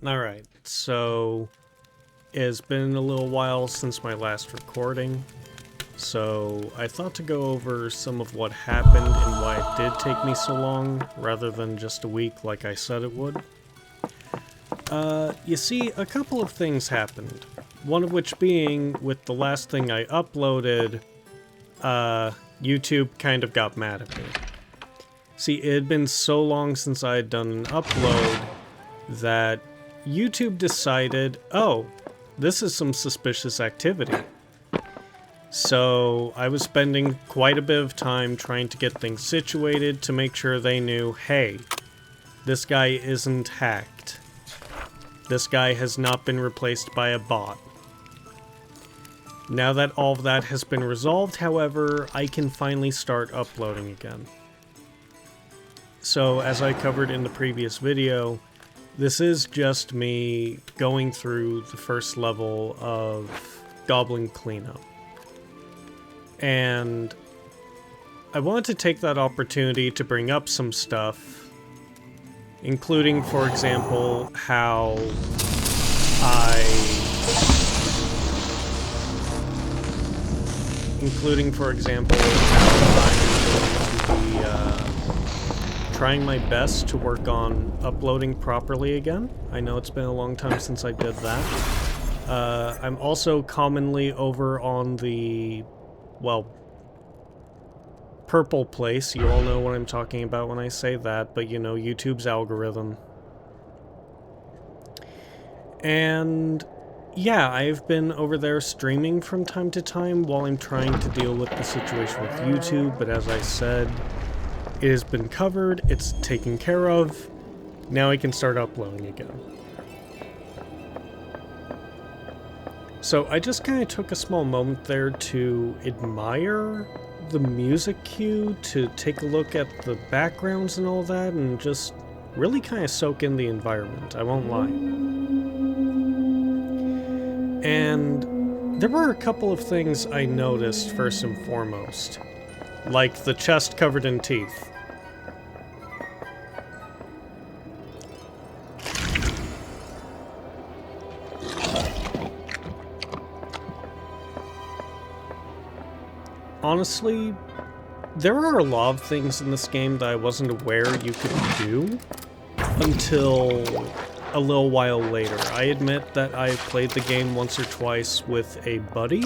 Alright, so it's been a little while since my last recording, so I thought to go over some of what happened and why it did take me so long, rather than just a week like I said it would. You see, a couple of things happened. One of which being, with the last thing I uploaded, YouTube kind of got mad at me. See, it had been so long since I had done an upload that YouTube decided, oh, this is some suspicious activity. So I was spending quite a bit of time trying to get things situated to make sure they knew, hey, this guy isn't hacked. This guy has not been replaced by a bot. Now that all of that has been resolved, however, I can finally start uploading again. So, as I covered in the previous video, this is just me going through the first level of Goblin Cleanup. And I wanted to take that opportunity to bring up some stuff, including, for example, how trying my best to work on uploading properly again. I know it's been a long time since I did that. I'm also commonly over on the, well, purple place. You all know what I'm talking about when I say that, but you know, YouTube's algorithm. And yeah, I've been over there streaming from time to time while I'm trying to deal with the situation with YouTube, but as I said, it has been covered, it's taken care of, now I can start uploading again. So I just kind of took a small moment there to admire the music cue, to take a look at the backgrounds and all that, and just really kind of soak in the environment, I won't lie. And there were a couple of things I noticed first and foremost. Like the chest covered in teeth. Honestly, there are a lot of things in this game that I wasn't aware you could do until a little while later. I admit that I played the game once or twice with a buddy,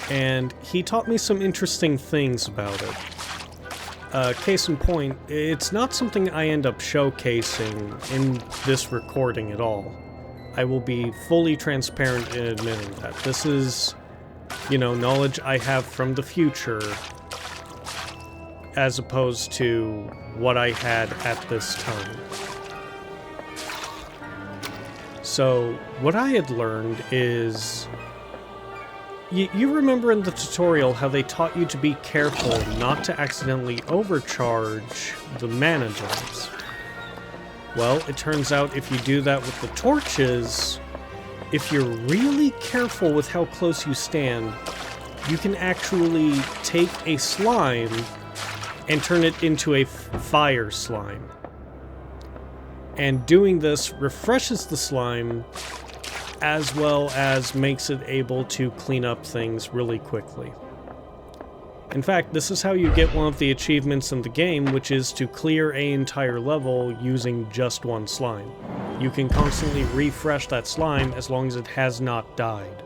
and he taught me some interesting things about it. Case in point, it's not something I end up showcasing in this recording at all. I will be fully transparent in admitting that. This is, you know, knowledge I have from the future, as opposed to what I had at this time. So, what I had learned is, you remember in the tutorial how they taught you to be careful not to accidentally overcharge the mana gems? Well, it turns out if you do that with the torches, if you're really careful with how close you stand, you can actually take a slime and turn it into a fire slime. And doing this refreshes the slime, as well as makes it able to clean up things really quickly. In fact, this is how you get one of the achievements in the game, which is to clear an entire level using just one slime. You can constantly refresh that slime as long as it has not died.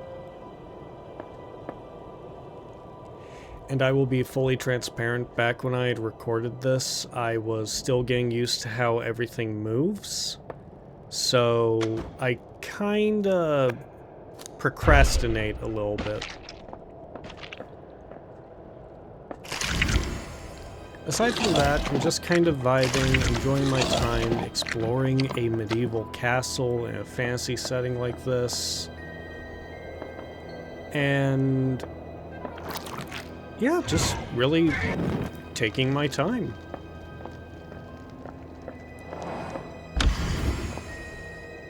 And I will be fully transparent, back when I had recorded this, I was still getting used to how everything moves. So I kinda procrastinate a little bit. Aside from that, I'm just kind of vibing, enjoying my time, exploring a medieval castle in a fantasy setting like this. And yeah, just really taking my time.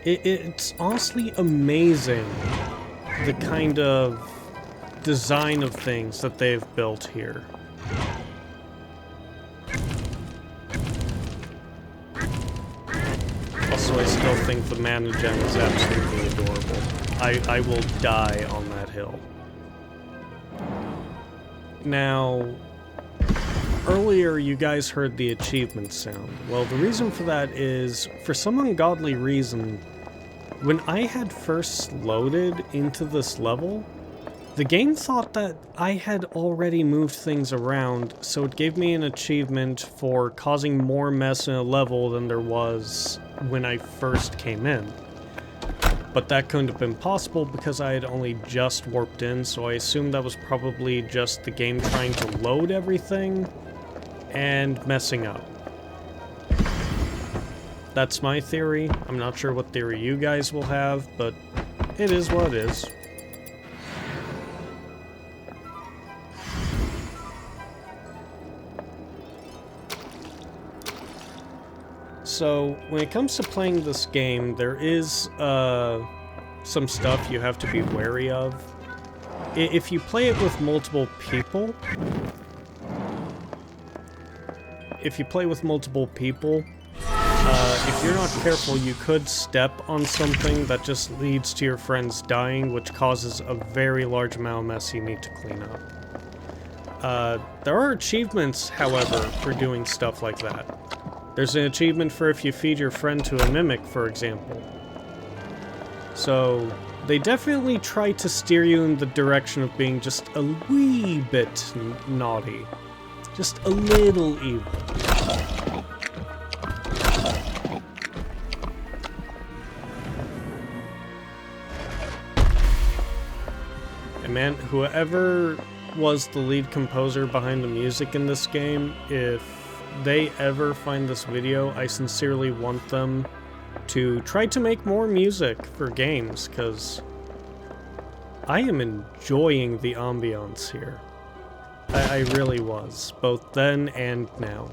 It's honestly amazing the kind of design of things that they've built here. Also, I still think the mana gem is absolutely adorable. I will die on that hill. Now, earlier you guys heard the achievement sound. Well, the reason for that is, for some ungodly reason, when I had first loaded into this level, the game thought that I had already moved things around, so it gave me an achievement for causing more mess in a level than there was when I first came in. But that couldn't have been possible because I had only just warped in, so I assumed that was probably just the game trying to load everything and messing up. That's my theory. I'm not sure what theory you guys will have, but it is what it is. So, when it comes to playing this game, there is some stuff you have to be wary of. If you play it with multiple people, if you're not careful, you could step on something that just leads to your friends dying, which causes a very large amount of mess you need to clean up. There are achievements, however, for doing stuff like that. There's an achievement for if you feed your friend to a mimic, for example. So, they definitely try to steer you in the direction of being just a wee bit naughty. Just a little evil. And man, whoever was the lead composer behind the music in this game, if they ever find this video, I sincerely want them to try to make more music for games, because I am enjoying the ambiance here. I really was, both then and now.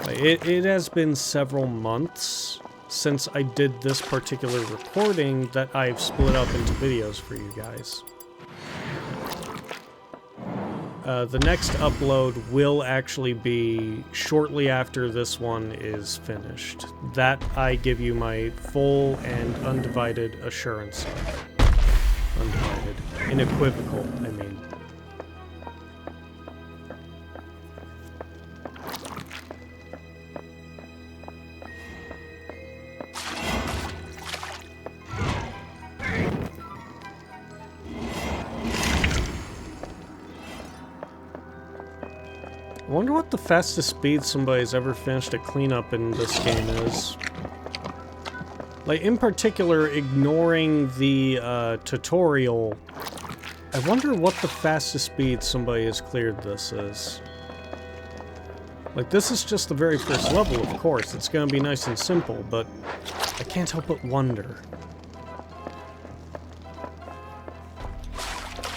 It has been several months since I did this particular recording that I've split up into videos for you guys. The next upload will actually be shortly after this one is finished. That I give you my full and undivided assurance of. Undivided. Unequivocal, I mean. I wonder what the fastest speed somebody's ever finished a cleanup in this game is. Like, in particular, ignoring the tutorial, I wonder what the fastest speed somebody has cleared this is. Like, this is just the very first level, of course. It's gonna be nice and simple, but I can't help but wonder.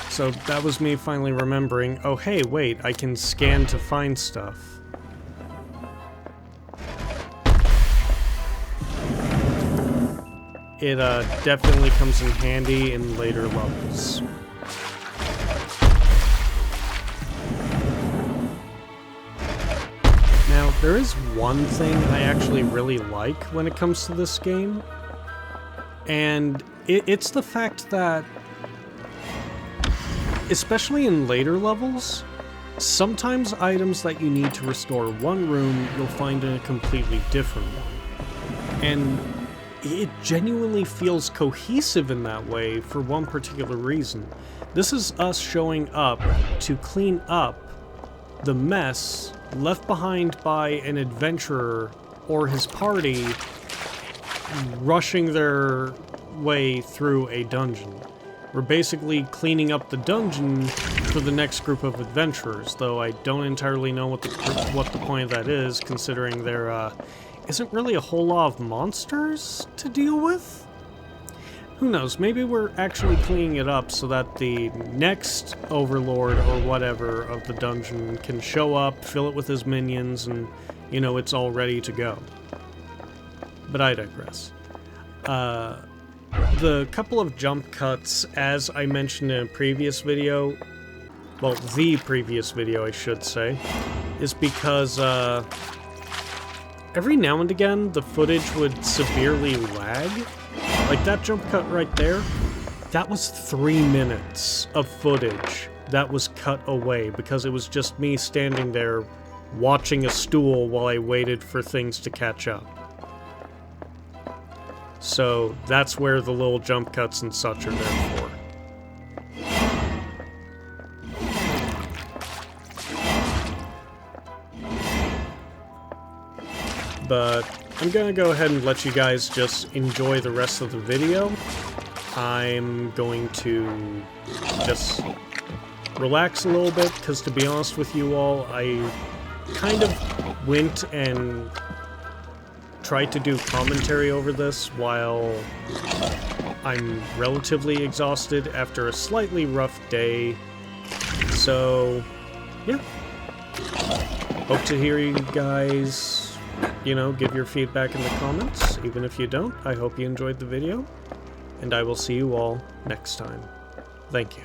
So that was me finally remembering, oh hey, wait, I can scan to find stuff. It definitely comes in handy in later levels. Now, there is one thing I actually really like when it comes to this game, and it's the fact that, especially in later levels, sometimes items that you need to restore one room, you'll find in a completely different one. And it genuinely feels cohesive in that way for one particular reason. This is us showing up to clean up the mess left behind by an adventurer or his party rushing their way through a dungeon. We're basically cleaning up the dungeon for the next group of adventurers, though I don't entirely know what the point of that is, considering there isn't really a whole lot of monsters to deal with? Who knows, maybe we're actually cleaning it up so that the next overlord or whatever of the dungeon can show up, fill it with his minions, and, you know, it's all ready to go. But I digress. The couple of jump cuts, as I mentioned in a previous video, well, the previous video I should say, is because every now and again, the footage would severely lag. Like that jump cut right there, that was 3 minutes of footage that was cut away because it was just me standing there watching a stool while I waited for things to catch up. So that's where the little jump cuts and such are there for. But I'm gonna go ahead and let you guys just enjoy the rest of the video. I'm going to just relax a little bit, because to be honest with you all, I kind of went and tried to do commentary over this while I'm relatively exhausted after a slightly rough day. So, yeah. Hope to hear you guys, give your feedback in the comments. Even if you don't, I hope you enjoyed the video. And I will see you all next time. Thank you.